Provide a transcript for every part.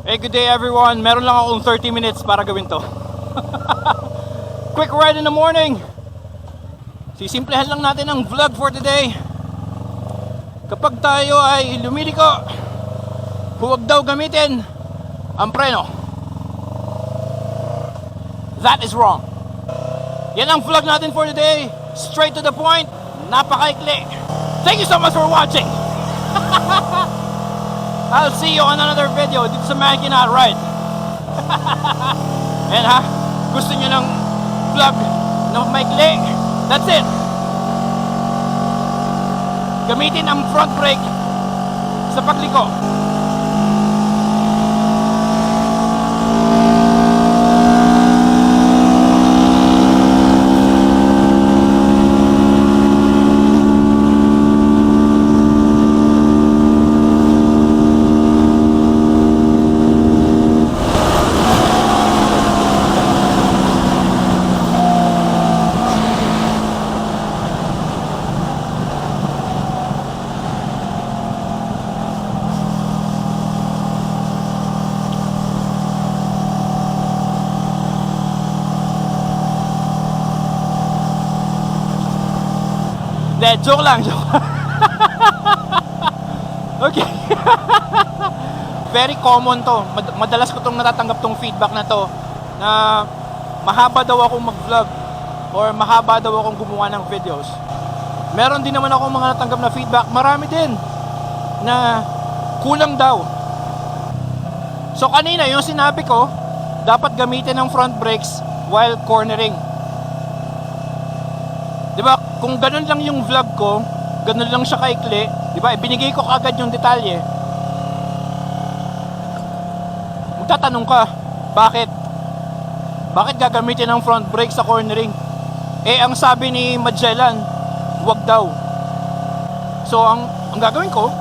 Hey, good day everyone. Meron lang akong 30 minutes para gawin to. Quick ride in the morning. Sisimplehan lang natin ang vlog for today. Kapag tayo ay lumiliko, huwag daw gamitin ang preno. That is wrong. Yan ang vlog natin for today. Straight to the point. Napakaikli. Thank you so much for watching. I'll see you on another video dito sa Man Cannot Ride. And ha, gusto nyo ng vlog na maikli? That's it. Gamitin ang front brake sa pagliko. Joke lang, joke. Okay. Very common to. Madalas ko tong natatanggap tong feedback na to, na mahaba daw akong mag-vlog or mahaba daw akong gumawa ng videos. Meron din naman akong mga natanggap na feedback, marami din, na kulang daw. So kanina yung sinabi ko, dapat gamitin ang front brakes while cornering. Diba, kung ganun lang yung vlog ko, ganun lang siya kaikli, diba, ibinigay ko agad yung detalye. Magtatanong ka, bakit? Bakit gagamitin ang front brake sa cornering? Eh, ang sabi ni Magellan, wag daw. So, ang gagawin ko,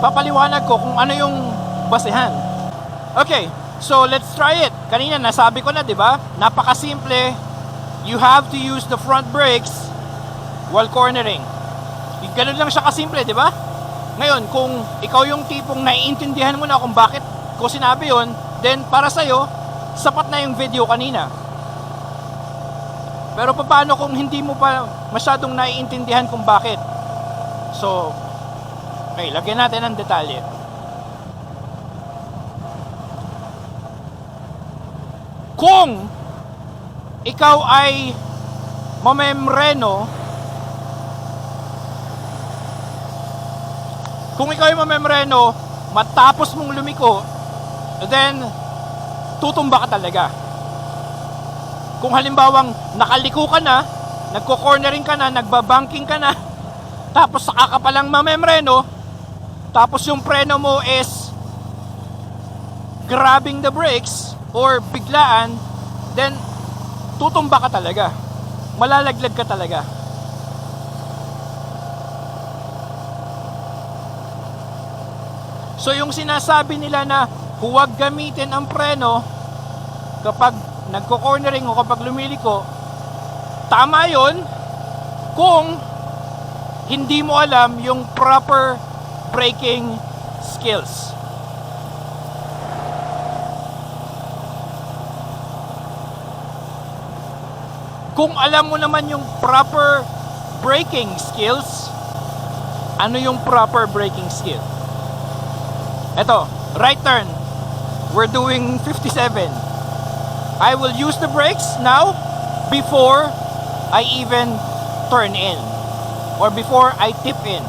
ipapaliwanag ko kung ano yung basehan. Okay, so let's try it. Kanina nasabi ko na, diba, napakasimple. You have to use the front brakes while cornering. Ganun lang siya kasimple, di ba? Ngayon, kung ikaw yung tipong naiintindihan mo na kung bakit ko sinabi yon, then para sa'yo, sapat na yung video kanina. Pero paano kung hindi mo pa masyadong naiintindihan kung bakit? So, okay, lagyan natin ng detalye. Kung ikaw ay mamemreno, kung ikaw ay mamemreno, matapos mong lumiko, then tutumba ka talaga. Kung halimbawang nakaliko ka na, nagko-cornering ka na, nagbabanking ka na, tapos saka ka palang mamemreno, tapos yung preno mo is grabbing the brakes or biglaan, then tutumba ka talaga. Malalaglag ka talaga. So yung sinasabi nila na huwag gamitin ang preno kapag nagko-cornering o kapag lumiliko, tama yon kung hindi mo alam yung proper braking skills. Kung alam mo naman yung proper braking skills, ano yung proper braking skill? Eto, right turn. We're doing 57. I will use the brakes now before I even turn in or before I tip in.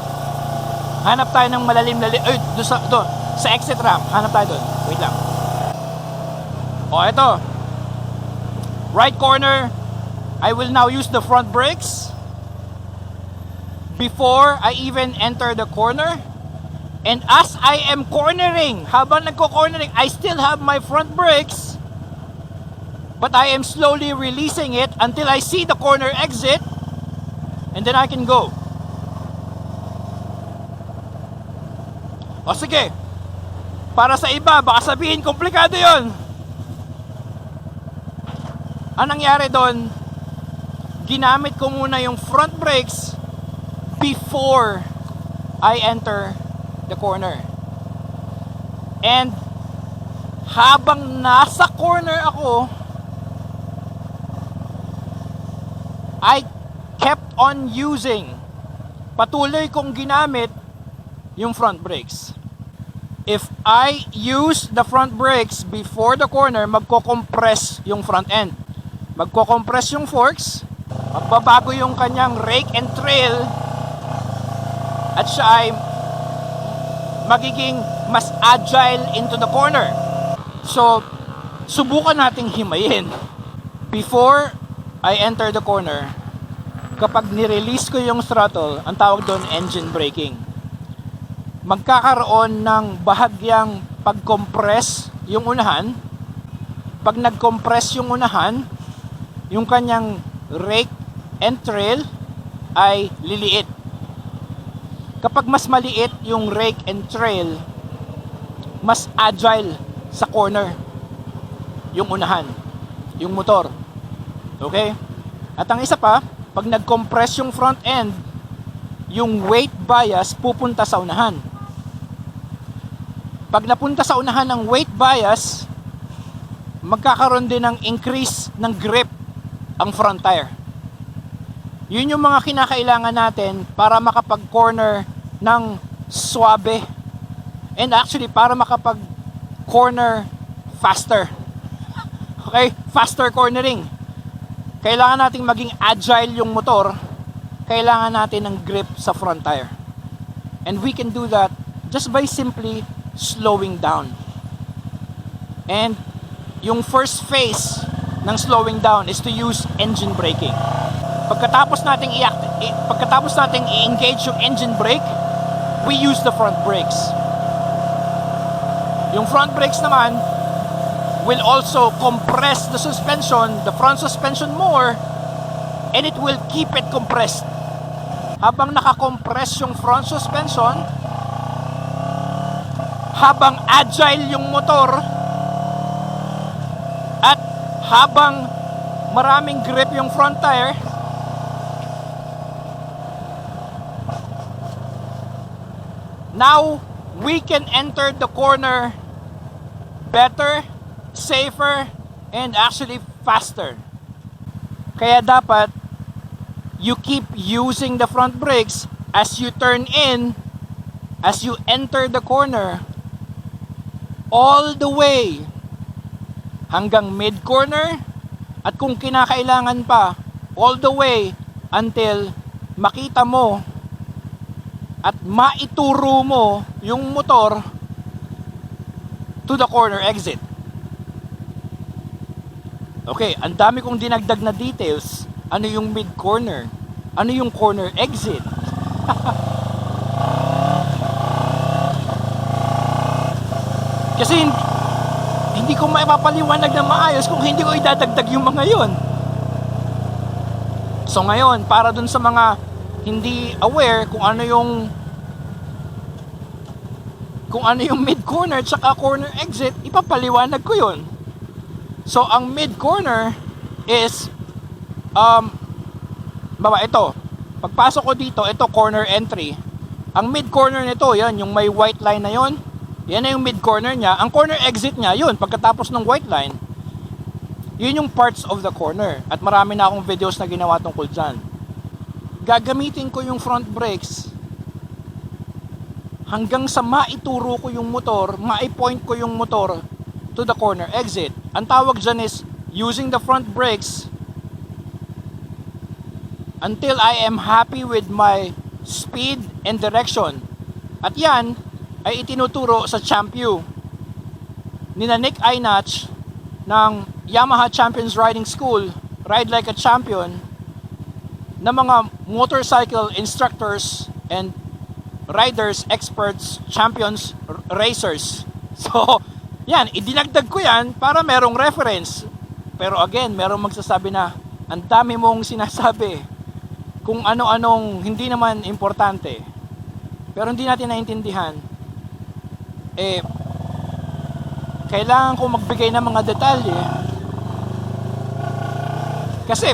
Hanap tayo ng malalim-lalim. Doon sa exit ramp. Hanap tayo doon. Wait lang. O, eto. Right corner. I will now use the front brakes before I even enter the corner. And as I am cornering, habang nagko-cornering, I still have my front brakes, but I am slowly releasing it until I see the corner exit, and then I can go. O sige, para sa iba, baka sabihin, komplikado yon. Anong nangyari doon? Ginamit ko muna yung front brakes before I enter the corner. And habang nasa corner ako, I kept on using, patuloy kong ginamit yung front brakes. If I use the front brakes before the corner, magko-compress yung front end. Magko-compress yung forks, magbabago yung kanyang rake and trail, at siya ay magiging mas agile into the corner. So, subukan nating himayin. Before I enter the corner, kapag nirelease ko yung throttle, ang tawag doon engine braking. Magkakaroon ng bahagyang pag-compress yung unahan. Pag nag-compress yung unahan, yung kanyang rake and trail ay liliit. Kapag mas maliit yung rake and trail, mas agile sa corner yung unahan, yung motor. Okay? At ang isa pa, pag nag-compress yung front end, yung weight bias pupunta sa unahan. Pag napunta sa unahan ng weight bias, magkakaroon din ng increase ng grip ang front tire. Yun yung mga kinakailangan natin para makapag-corner ng suabe. And actually, para makapag-corner faster. Okay? Faster cornering. Kailangan nating maging agile yung motor. Kailangan natin ng grip sa front tire. And we can do that just by simply slowing down. And yung first phase ng slowing down is to use engine braking. Pagkatapos nating i-engage yung engine brake, we use the front brakes. Yung front brakes naman will also compress the suspension, the front suspension more, and it will keep it compressed. Habang naka-compress yung front suspension, habang agile yung motor, at habang maraming grip yung front tire, now we can enter the corner better, safer, and actually faster. Kaya dapat you keep using the front brakes as you turn in, as you enter the corner, all the way hanggang mid-corner, at kung kinakailangan pa, all the way until makita mo at maituro mo yung motor to the corner exit. Okay, ang dami kong dinagdag na details. Ano yung mid-corner? Ano yung corner exit? Kasi hindi ko maipapaliwanag na maayos kung hindi ko idadagdag yung mga yon. So ngayon, para dun sa mga hindi aware kung ano yung mid-corner at saka corner exit, ipapaliwanag ko yon. So ang mid-corner is ito. Pagpasok ko dito, ito corner entry. Ang mid-corner nito, yan, yung may white line na yon. Yan na yung mid-corner niya. Ang corner exit niya, yun, pagkatapos ng white line, yun yung parts of the corner. At marami na akong videos na ginawa tungkol dyan. Gagamitin ko yung front brakes hanggang sa maituro ko yung motor, maipoint ko yung motor to the corner exit. Ang tawag dyan is using the front brakes until I am happy with my speed and direction. At yan ay itinuturo sa Champion ni Nick Einach ng Yamaha Champions Riding School, Ride Like a Champion, na mga motorcycle instructors and riders, experts, champions, racers. So, yan, idinagdag ko yan para merong reference. Pero again, merong magsasabi na ang dami mong sinasabi kung ano-anong hindi naman importante. Pero hindi natin naintindihan. Kailangan ko magbigay ng mga detalye. Kasi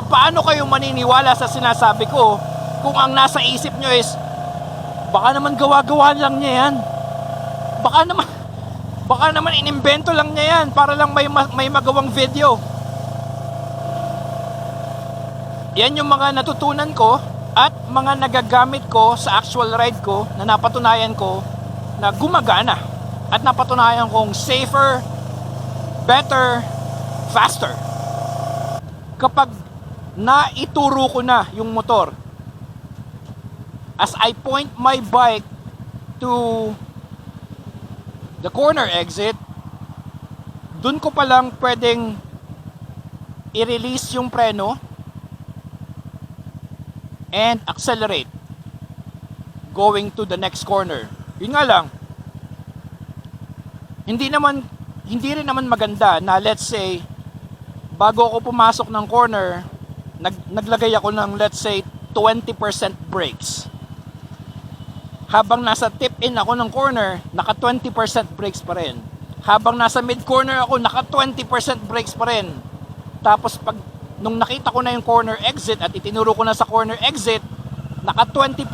paano kayo maniniwala sa sinasabi ko kung ang nasa isip nyo is baka naman gawa-gawa lang niya yan. Baka naman Baka naman inimbento lang niya yan para lang may magawang video. Yan yung mga natutunan ko at mga nagagamit ko sa actual ride ko na napatunayan ko na gumagana. At napatunayan kong safer, better, faster. Kapag naituro ko na yung motor, as I point my bike to the corner exit, dun ko palang pwedeng i-release yung preno and accelerate going to the next corner. Yun nga lang, hindi rin naman maganda na let's say bago ako pumasok ng corner, naglagay ako ng let's say 20% brakes. Habang nasa tip-in ako ng corner, naka 20% brakes pa rin. Habang nasa mid-corner ako, naka 20% brakes pa rin. Tapos nung nakita ko na yung corner exit at itinuro ko na sa corner exit, naka 20%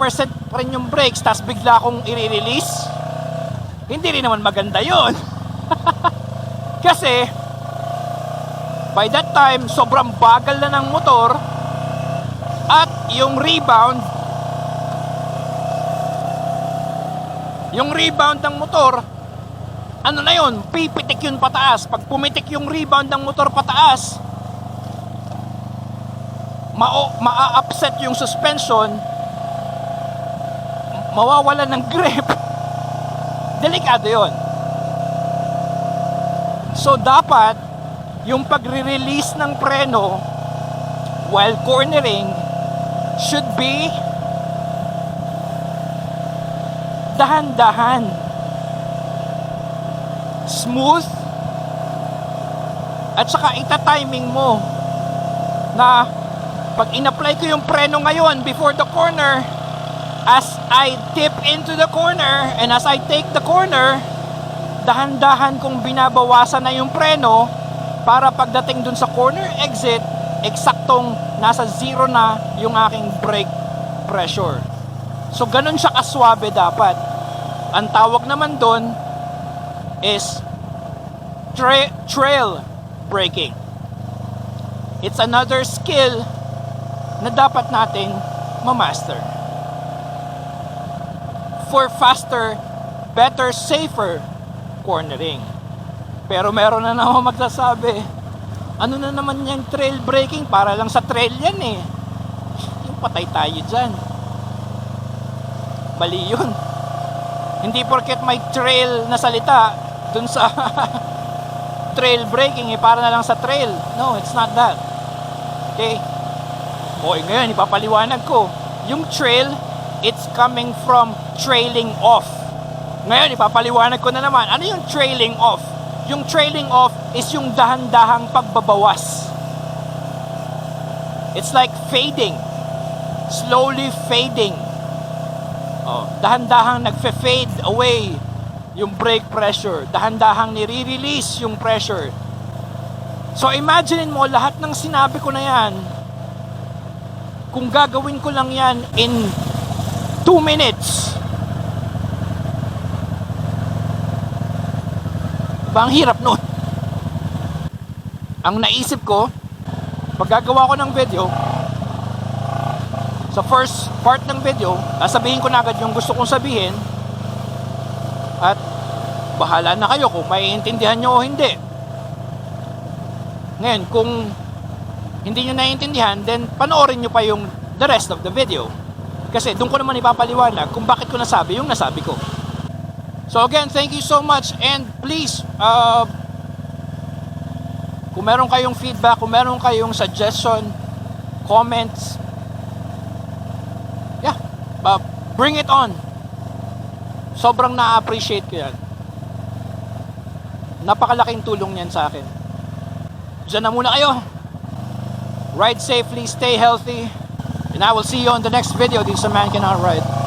pa rin yung brakes, tapos bigla akong i-release. Hindi rin naman maganda yon. Kasi by that time, sobrang bagal na ng motor at yung rebound ng motor, ano na yun, pipitik yun pataas. Pag pumitik yung rebound ng motor pataas, maa-upset yung suspension, mawawala ng grip. Delikado yun. So dapat yung pagre-release ng preno while cornering should be dahan-dahan, smooth, at saka ita-timing mo na pag in-apply ko yung preno ngayon before the corner, as I tip into the corner and as I take the corner, dahan-dahan kong binabawasan na yung preno para pagdating dun sa corner exit, eksaktong nasa zero na yung aking brake pressure. So ganun siya kaswabe dapat. Ang tawag naman doon is trail braking. It's another skill na dapat nating ma-master for faster, better, safer cornering. Pero meron na naman magsasabi, ano na naman yung trail braking, para lang sa trail yan eh. Yung patay tayo dyan. Mali yun. Hindi porket may trail na salita dun sa trail braking eh, para na lang sa trail. No, it's not that. Okay? Okay, ngayon ipapaliwanag ko. Yung trail, it's coming from trailing off. Ngayon ipapaliwanag ko na naman, ano yung trailing off? Yung trailing off is yung dahan-dahang pagbabawas. It's like fading. Slowly fading. Oh, dahan-dahang nagfe-fade away yung brake pressure. Dahan-dahang nire-release yung pressure. So imagine mo lahat ng sinabi ko na yan, kung gagawin ko lang yan in 2 minutes, ang hirap nun. Ang naisip ko, pag gagawa ko ng video, sa first part ng video, sabihin ko na agad yung gusto kong sabihin at bahala na kayo kung maiintindihan nyo o hindi. Ngayon, kung hindi nyo naiintindihan, then panoorin nyo pa yung the rest of the video. Kasi doon ko naman ipapaliwanag kung bakit ko nasabi yung nasabi ko. So again, thank you so much, and please, kung meron kayong feedback, kung meron kayong suggestion, comments, bring it on. Sobrang na-appreciate ko yan. Napakalaking tulong yan sa akin. Diyan na muna kayo. Ride safely, stay healthy, and I will see you on the next video. This is a Man Cannot Ride.